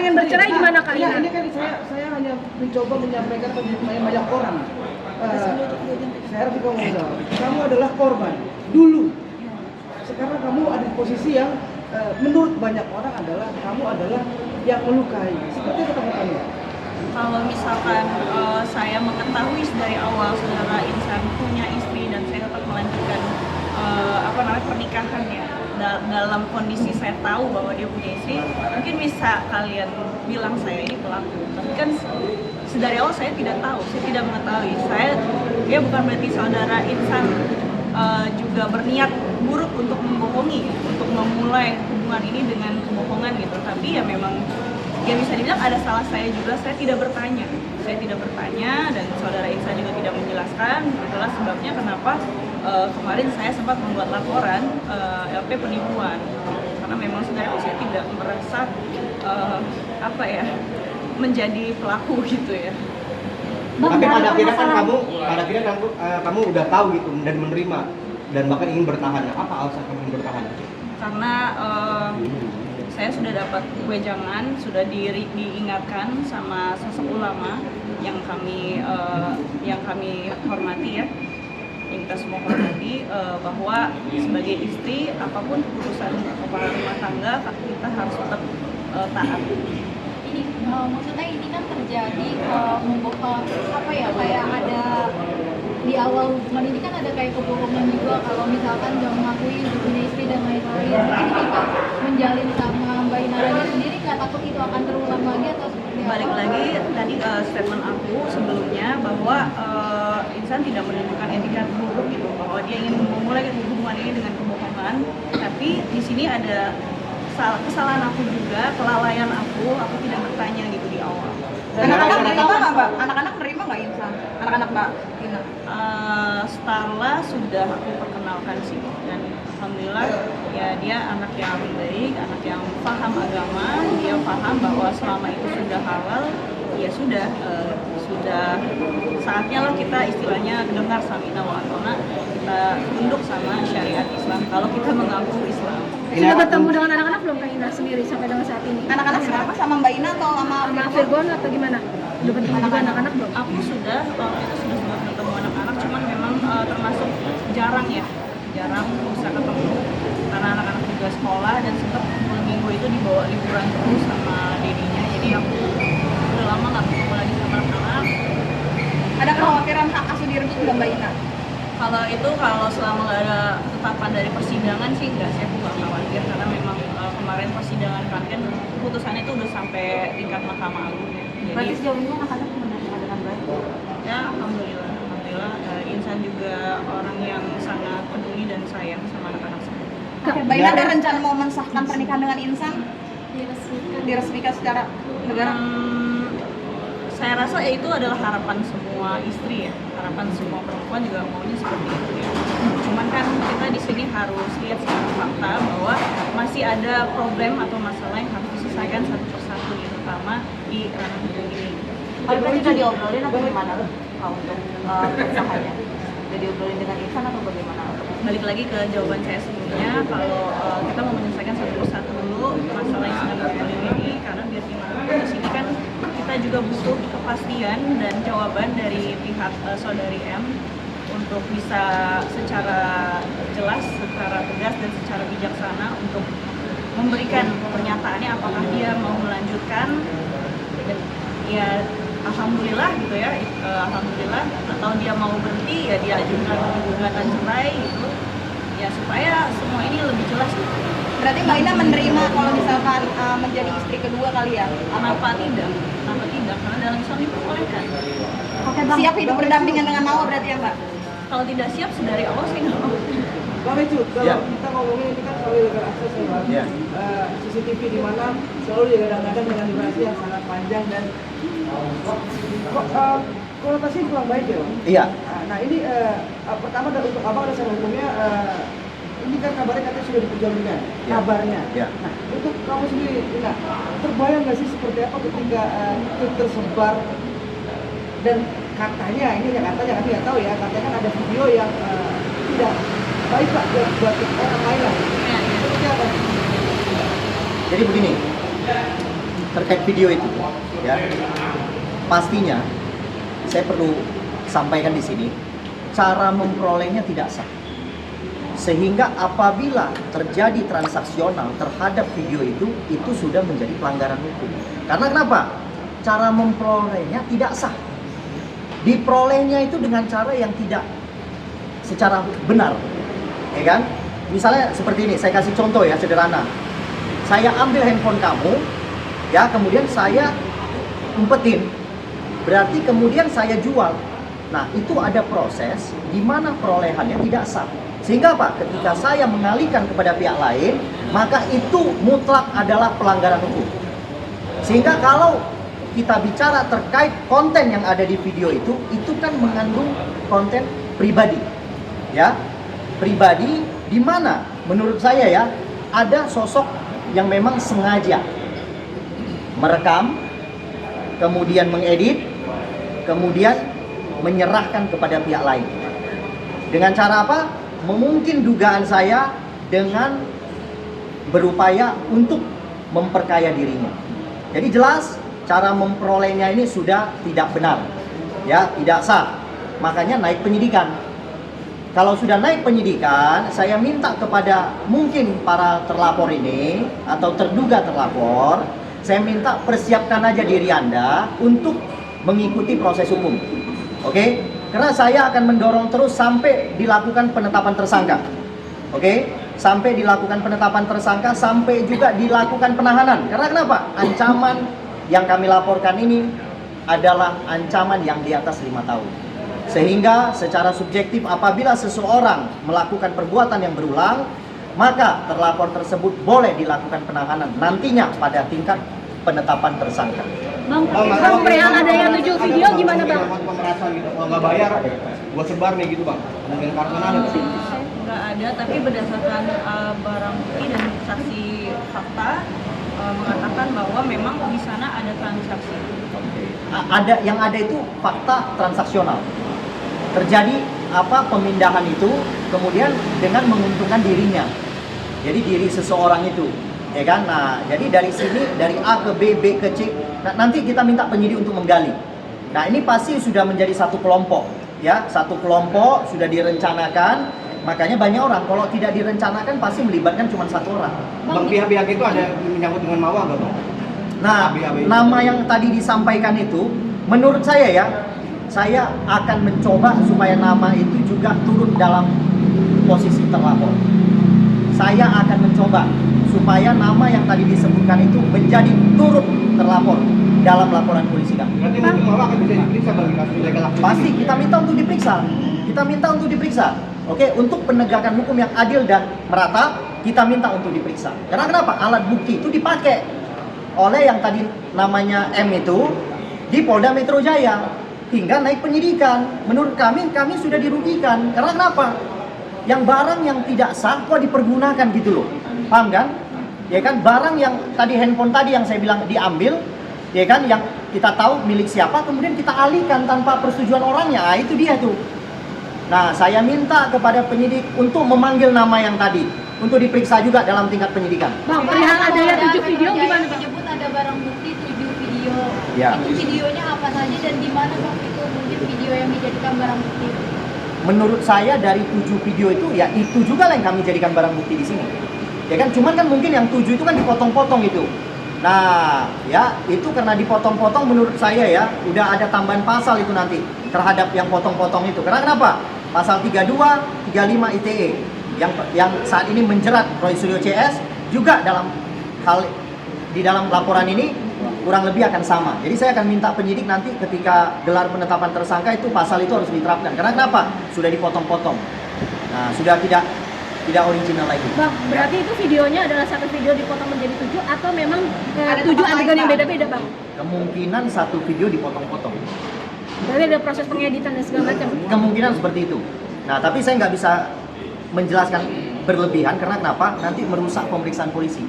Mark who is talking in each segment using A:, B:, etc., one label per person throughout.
A: pengen bercerai gimana Kak
B: Ya,
A: Ina?
B: ini kan saya hanya mencoba menyampaikan ke banyak orang. Saya harus juga ngomong, kamu adalah korban dulu. Sekarang kamu ada di posisi yang menurut banyak orang adalah kamu adalah yang melukai. Seperti itu kamu.
C: Kalau misalkan saya mengetahui dari awal saudara Insan punya istri dan saya tetap melanjutkan pernikahannya dalam kondisi saya tahu bahwa dia punya istri, mungkin bisa kalian bilang saya ini pelaku. Tapi kan dari awal saya tidak tahu, saya tidak mengetahui. Dia bukan berarti saudara Insan juga berniat buruk untuk membohongi, untuk memulai hubungan ini dengan kebohongan gitu. Tapi ya memang ya bisa dibilang ada salah saya juga, saya tidak bertanya dan saudara Insan juga tidak menjelaskan. Itulah sebabnya kenapa kemarin saya sempat membuat laporan LP penipuan, karena memang sebenarnya saya tidak merasa menjadi pelaku gitu ya.
D: Tapi pada akhirnya kan kamu udah tahu gitu dan menerima dan bahkan ingin bertahan. Apa alasan kamu ingin bertahan?
C: Karena saya sudah dapat wejangan, sudah diingatkan sama sosok ulama yang kami hormati ya, yang kita semua hormati, bahwa sebagai istri apapun keputusan kepala rumah tangga kita harus tetap taat.
E: Ini maksudnya ini kan terjadi kayak ada di awal hubungan ini kan ada kayak kebohongan juga kalau misalkan nggak mengakui udah punya istri dan lain-lain. Jadi ketika menjalin sama Mbak Inara sendiri nggak takut itu akan terulang lagi atau seperti apa?
C: Balik lagi tadi statement aku sebelumnya bahwa Insan tidak menunjukkan etika buruk gitu, bahwa dia ingin memulai hubungan ini dengan kebohongan. Tapi di sini ada kesalahan aku juga, kelalaian aku tidak bertanya gitu di awal.
F: Anak-anak nerima nggak Mbak? Anak-anak nerima nggak Insan? Anak-anak Mbak Ina?
C: Starla sudah aku perkenalkan sih, dan alhamdulillah ya dia anak yang baik, anak yang paham agama, dia paham bahwa selama itu sudah halal, ya sudah saatnya lah kita istilahnya dengar samina wa atona, kita tunduk sama syariat Islam kalau kita mengaku Islam.
A: Sudah bertemu dengan anak-anak belum Kak Ina sendiri sampai dengan saat ini?
F: Anak-anak siapa? Sama Mbak Ina atau sama
A: Virgon atau gimana? Udah bertemu juga anak-anak belum?
C: Aku sudah waktu itu sudah sempat bertemu anak-anak, cuman memang termasuk jarang bisa ketemu karena anak-anak juga sekolah dan sempat minggu itu dibawa liburan terus sama dedinya, jadi aku udah lama nggak ketemu lagi sama anak-anak.
F: Ada kekhawatiran hak asuh direbut nggak Mbak Ina?
C: Kalau selama nggak ada ketetapan dari persidangan sih enggak sih, aku nggak khawatir karena memang kemarin persidangan kan keputusannya itu udah sampai tingkat Mahkamah Agung ya.
F: Berarti sejauh ini anak-anak menerima dengan baik?
C: Ya alhamdulillah Insan juga orang yang sangat peduli dan sayang sama anak-anak saya.
F: Mbak Ina ada rencana mau mensahkan pernikahan dengan Insan? Diresmikan secara negara?
C: Saya rasa ya itu adalah harapan semua istri ya, harapan semua perempuan juga maunya seperti itu ya. Cuman kan kita di sini harus lihat secara fakta bahwa masih ada problem atau masalah yang harus diselesaikan satu persatu, terutama di ranah hukum ini.
F: Berarti sudah diobrolin atau gimana untuk usahanya? Sudah diobrolin dengan Insan atau bagaimana?
C: Balik lagi ke jawaban saya sebelumnya, kalau kita mau menyelesaikan satu persatu dulu masalah yang sedang bergulir ini, karena biar gimana di sini kan kita juga butuh kepastian dan jawaban dari pihak saudari M untuk bisa secara jelas, secara tegas dan secara bijaksana untuk memberikan pernyataannya apakah dia mau melanjutkan ya alhamdulillah gitu ya, alhamdulillah, atau dia mau berhenti ya dia ajukan gugatan cerai gitu ya, supaya semua ini lebih jelas gitu.
F: Berarti Mbak Ina menerima kalau misalkan menjadi istri kedua kali ya?
C: Kenapa tidak? Karena dalam Islam diperbolehkan.
F: Siap hidup berdampingan dengan Nawa berarti ya Mbak?
C: Kalau tidak siap dari awal sih nggak mau.
B: Bang Mecut, kalau kita ngomongin ini kan selalu legal access ya Bang. CCTV di mana selalu digadang-gadang dengan durasi yang sangat panjang dan konotasinya kurang baik ya Bang?
D: Iya.
B: Nah ini pertama untuk abang dasar hukumnya ini kan kabarnya katanya sudah diperjualbelikan kabarnya. Nah untuk kamu sendiri, Ina, terbayang nggak sih seperti apa ketika itu tersebar dan katanya kami nggak tahu ya, katanya kan ada video yang tidak baik Pak buat orang lain lah. Itu apa?
D: Jadi begini,
G: terkait video itu, ya, pastinya saya perlu sampaikan di sini, cara memperolehnya tidak sah. Sehingga apabila terjadi transaksional terhadap video itu sudah menjadi pelanggaran hukum. Karena kenapa? Cara memperolehnya tidak sah. Diperolehnya itu dengan cara yang tidak secara benar, ya kan? Misalnya seperti ini, saya kasih contoh ya, sederhana. Saya ambil handphone kamu, ya, kemudian saya umpetin, berarti kemudian saya jual. Nah, itu ada proses di mana perolehannya tidak sah. Sehingga apa? Ketika saya mengalihkan kepada pihak lain, maka itu mutlak adalah pelanggaran hukum. Sehingga kalau kita bicara terkait konten yang ada di video itu kan mengandung konten pribadi. Ya, pribadi di mana menurut saya ya, ada sosok yang memang sengaja merekam, kemudian mengedit, kemudian menyerahkan kepada pihak lain. Dengan cara apa? Mungkin dugaan saya dengan berupaya untuk memperkaya dirinya. Jadi jelas cara memperolehnya ini sudah tidak benar, ya, tidak sah. Makanya naik penyidikan. Kalau sudah naik penyidikan, saya minta kepada mungkin para terlapor ini atau terduga terlapor, saya minta persiapkan aja diri Anda untuk mengikuti proses hukum. Oke? Karena saya akan mendorong terus sampai dilakukan penetapan tersangka. Oke? Sampai dilakukan penetapan tersangka, sampai juga dilakukan penahanan. Karena kenapa? Ancaman yang kami laporkan ini adalah ancaman yang di atas 5 tahun. Sehingga secara subjektif apabila seseorang melakukan perbuatan yang berulang, maka terlapor tersebut boleh dilakukan penahanan nantinya pada tingkat penetapan tersangka.
A: Bang, perihal adanya 7 video gimana Bang?
D: Pemerasan gitu, kalau nggak bayar, gua sebar nih gitu Bang. Mungkin kartu ada sih.
C: Nggak ada, tapi berdasarkan barang bukti dan saksi fakta mengatakan bahwa memang di sana ada transaksi.
G: Ada yang ada itu fakta transaksional. Terjadi apa pemindahan itu kemudian dengan menguntungkan dirinya. Jadi diri seseorang itu, ya kan? Nah, jadi dari sini dari A ke B, B ke C. Nah, nanti kita minta penyidik untuk menggali. Nah, ini pasti sudah menjadi satu kelompok, ya, satu kelompok sudah direncanakan. Makanya banyak orang kalau tidak direncanakan pasti melibatkan cuma satu orang.
D: Bang, pihak-pihak itu ada menyangkut dengan Mawar nggak Bang?
G: Nah, nama yang tadi disampaikan itu, menurut saya ya, saya akan mencoba supaya nama itu juga turut dalam posisi terlapor. Saya akan mencoba supaya nama yang tadi disebutkan itu menjadi turut terlapor dalam laporan polisi kami.
D: Berarti mungkin Mawar akan bisa diperiksa bagi kasus illegal aktivitas.
G: Pasti kita minta untuk diperiksa. Kita minta untuk diperiksa. Oke, untuk penegakan hukum yang adil dan merata, kita minta untuk diperiksa. Karena kenapa? Alat bukti itu dipakai oleh yang tadi namanya M itu di Polda Metro Jaya hingga naik penyidikan. Menurut kami sudah dirugikan. Karena kenapa? Yang barang yang tidak sah kok dipergunakan gitu loh. Paham kan? Ya kan, barang yang tadi handphone tadi yang saya bilang diambil, ya kan, yang kita tahu milik siapa, kemudian kita alihkan tanpa persetujuan orangnya. Nah, itu dia tuh. Nah, saya minta kepada penyidik untuk memanggil nama yang tadi untuk diperiksa juga dalam tingkat penyidikan.
A: Bang, perihal adanya 7 video gimana Bang?
E: Menyebut ada barang bukti 7 video.
G: Ya.
E: Itu videonya apa saja dan di mana Bang itu mungkin video yang dijadikan barang bukti?
G: Menurut saya dari 7 video itu ya itu juga lah yang kami jadikan barang bukti di sini. Ya kan, cuman kan mungkin yang 7 itu kan dipotong-potong itu. Nah, ya itu karena dipotong-potong menurut saya ya udah ada tambahan pasal itu nanti terhadap yang potong-potong itu. Karena kenapa? Pasal 32, 35 ITE yang saat ini menjerat Roy Suryo CS juga dalam hal di dalam laporan ini kurang lebih akan sama. Jadi saya akan minta penyidik nanti ketika gelar penetapan tersangka itu pasal itu harus diterapkan. Karena kenapa? Sudah dipotong-potong. Nah, sudah tidak original lagi.
A: Bang, berarti itu videonya adalah satu video dipotong menjadi 7 atau memang 7 adegan yang beda-beda Bang?
G: Kemungkinan satu video dipotong-potong.
A: Berarti ada proses pengeditan dan segala macam.
G: Kemungkinan seperti itu. Nah, tapi saya nggak bisa menjelaskan berlebihan karena kenapa? Nanti merusak pemeriksaan polisi.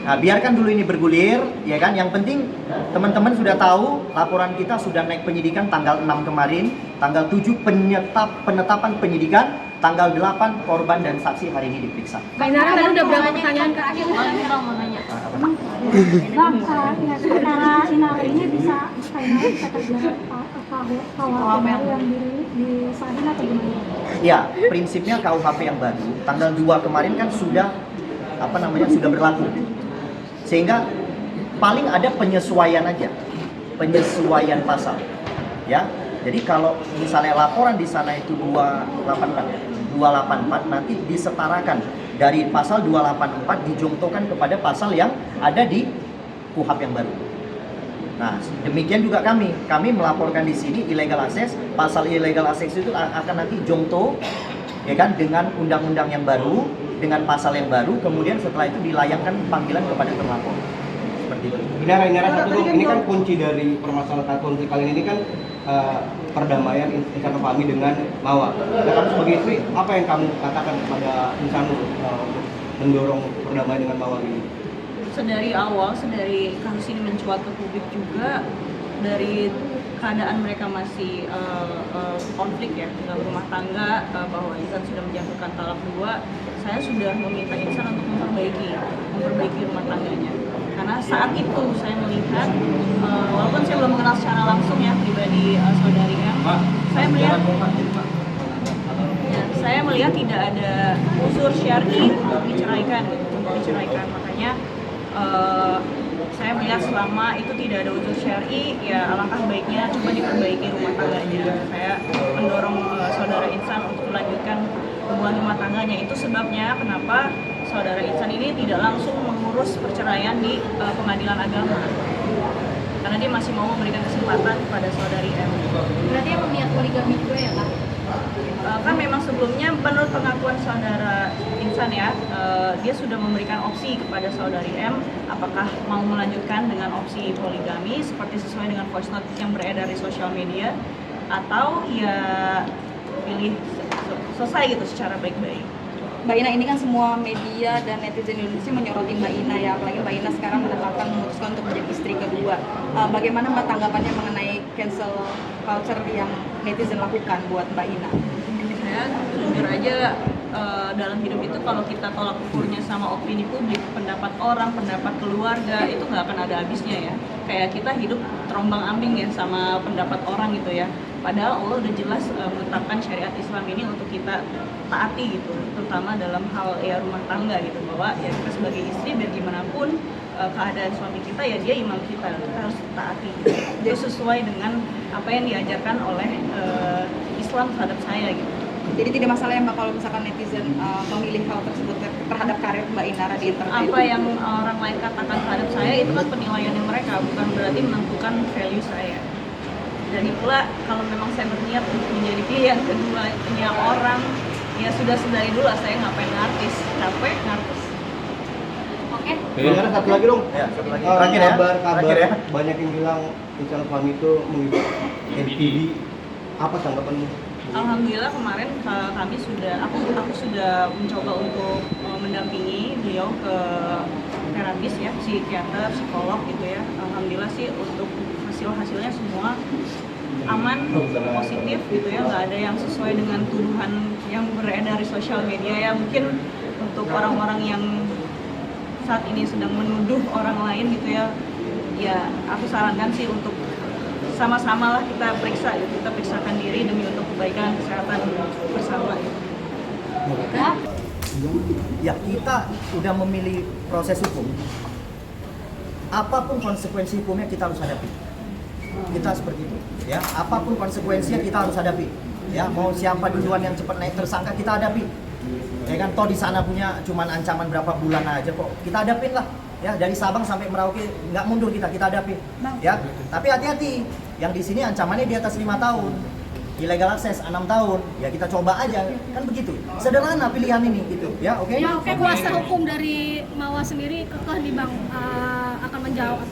G: Nah, biarkan dulu ini bergulir, ya kan? Yang penting teman-teman sudah tahu laporan kita sudah naik penyidikan tanggal 6 kemarin, tanggal 7 penetapan penyidikan, tanggal 8 korban dan saksi hari ini diperiksa.
A: Mbak Inara tadi udah berapa pertanyaan ke akhir?
E: Bang, mau nanya.
H: Bang, ya, perkara Inara ini bisa terjerat KUHP yang disahin atau gimana?
G: Ya, prinsipnya KUHP yang baru tanggal 2 kemarin kan sudah sudah berlaku. Sehingga paling ada penyesuaian aja. Penyesuaian pasal. Ya. Jadi kalau misalnya laporan di sana itu 284 nanti disetarakan dari pasal 284 dijungtokan kepada pasal yang ada di KUHP yang baru. Nah, demikian juga kami melaporkan di sini illegal access, pasal illegal access itu akan nanti jungto ya kan dengan undang-undang yang baru, dengan pasal yang baru, kemudian setelah itu dilayangkan panggilan kepada terlapor. Seperti itu.
D: Inara satu dong, ini kan kunci dari permasalahan konflik kalian ini kan perdamaian Insan Fahmi dengan Mawar. Nah, kamu sebagai istri, apa yang kamu katakan kepada Insan untuk mendorong perdamaian dengan Mawar ini?
C: Sedari awal, sedari kasus ini mencuat ke publik juga, dari keadaan mereka masih konflik ya dalam rumah tangga, bahwa Insan sudah menjatuhkan talak 2, saya sudah meminta Insan untuk memperbaiki rumah tangganya. Karena saat itu saya melihat, walaupun saya belum mengenal secara langsung ya pribadi saudari M, saya melihat tidak ada unsur syar'i untuk diceraikan. Makanya saya melihat selama itu tidak ada unsur syar'i, ya alangkah baiknya coba diperbaiki rumah tangganya. Saya mendorong saudara Insan untuk melanjutkan hubungan rumah tangganya. Itu sebabnya kenapa saudara Insan ini tidak langsung mengurus perceraian di pengadilan agama, karena dia masih mau memberikan kesempatan kepada saudari M.
E: Berarti emang niat poligami juga ya Kak?
C: Kan memang sebelumnya menurut pengakuan saudara Insan ya, dia sudah memberikan opsi kepada saudari M apakah mau melanjutkan dengan opsi poligami seperti sesuai dengan voice note yang beredar di sosial media, atau ya pilih selesai gitu secara baik-baik.
F: Mbak Ina, ini kan semua media dan netizen Indonesia menyoroti Mbak Ina ya, apalagi Mbak Ina sekarang memutuskan untuk menjadi istri kedua. Bagaimana Mbak tanggapannya mengenai cancel culture yang netizen lakukan buat Mbak Ina?
C: Saya jujur aja, dalam hidup itu kalau kita tolak ukurnya sama opini publik, pendapat orang, pendapat keluarga, itu nggak akan ada habisnya ya. Kayak kita hidup terombang ambing ya sama pendapat orang gitu ya. Padahal Allah udah jelas menetapkan syariat Islam ini untuk kita taati gitu, terutama dalam hal ya rumah tangga gitu, bahwa ya kita sebagai istri biar gimana pun keadaan suami kita ya dia imam kita harus taati gitu. Itu sesuai dengan apa yang diajarkan oleh Islam terhadap saya gitu.
F: Jadi tidak masalah ya Mbak kalau misalkan netizen memilih hal tersebut terhadap karir Mbak Inara di internet?
C: Apa yang orang lain katakan terhadap saya itu kan penilaiannya mereka, bukan berarti menentukan value saya. Dan itulah kalau memang saya berniat untuk menjadi pilihan keduanya orang, ya sudah sedari dulu lah, saya ngapain ngartis, capek ngartis.
E: Oke.
D: Inara satu lagi dong.
G: Ya, satu lagi.
D: Kabar
G: Terakhir ya.
D: banyak yang bilang Insan Fahmi itu mengikuti NPD. Apa tanggapanmu?
C: Alhamdulillah kemarin kami sudah, aku sudah mencoba untuk mendampingi beliau ke terapis ya, psikiater, psikolog gitu ya. Alhamdulillah sih untuk hasilnya semua aman, positif gitu ya, nggak ada yang sesuai dengan tuduhan yang beredar di sosial media ya. Mungkin untuk orang-orang yang saat ini sedang menuduh orang lain gitu ya, ya aku sarankan sih untuk sama-sama lah kita periksakan diri demi untuk kebaikan kesehatan bersama.
G: Ya, kita udah memilih proses hukum. Apapun konsekuensi hukumnya kita harus hadapi. Kita seperti itu, ya. Apapun konsekuensinya kita harus hadapi. Ya, mau siapa duluan yang cepat naik tersangka kita hadapi. Ya kan, toh di sana punya cuman ancaman berapa bulan aja kok. Kita hadapin lah. Ya, dari Sabang sampai Merauke nggak mundur kita hadapi. Ya, tapi hati-hati. Yang di sini ancamannya di atas 5 tahun. Illegal access 6 tahun. Ya kita coba aja. Kan begitu. Sederhana pilihan ini gitu. Ya, oke.
A: Ya, oke. Kuasa hukum dari Mawar sendiri kekeh nih Bang, akan menjawab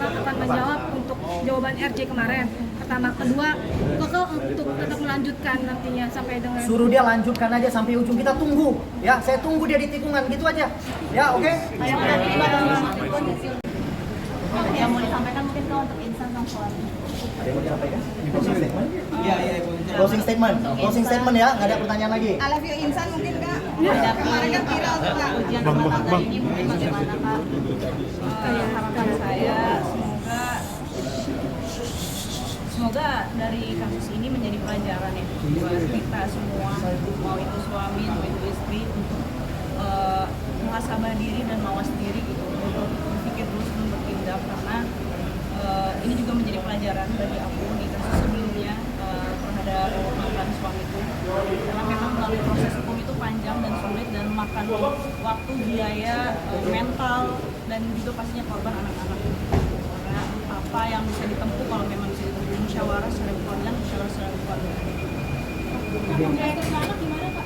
A: untuk jawaban RJ kemarin. Pertama, kedua, kekeh untuk tetap melanjutkan nantinya sampai dengan
G: Suruh dia lanjutkan aja sampai ujung, kita tunggu. Ya, saya tunggu dia di tikungan gitu aja. Ya, oke.
E: Yang mau disampaikan mungkin ke untuk Insan sama keluarga.
G: Ada yang mau disampaikan? Closing statement? Iya, closing statement. Closing statement ya, nggak ada pertanyaan lagi.
F: I love you Insan mungkin Kak?
C: menghadapi ujian rumah tangga ini mungkin bagaimana Kak? Harapan saya semoga dari kasus ini menjadi pelajaran ya buat kita semua, mau itu suami, mau itu istri, untuk muhasabah diri dan mawas diri gitu, untuk berpikir dulu sebelum bertindak, karena ini juga menjadi pelajaran bagi aku di kasus sebelumnya terhadap mantan suamiku, karena memang melalui proses hukum itu panjang dan sulit dan makan waktu, biaya, mental, dan juga pastinya korban anak-anak. Karena apa yang bisa ditempuh kalau memang bisa ditempuh musyawarah secara keluarga, musyawarah secara keluarga.
A: Untuk anak gimana Kak?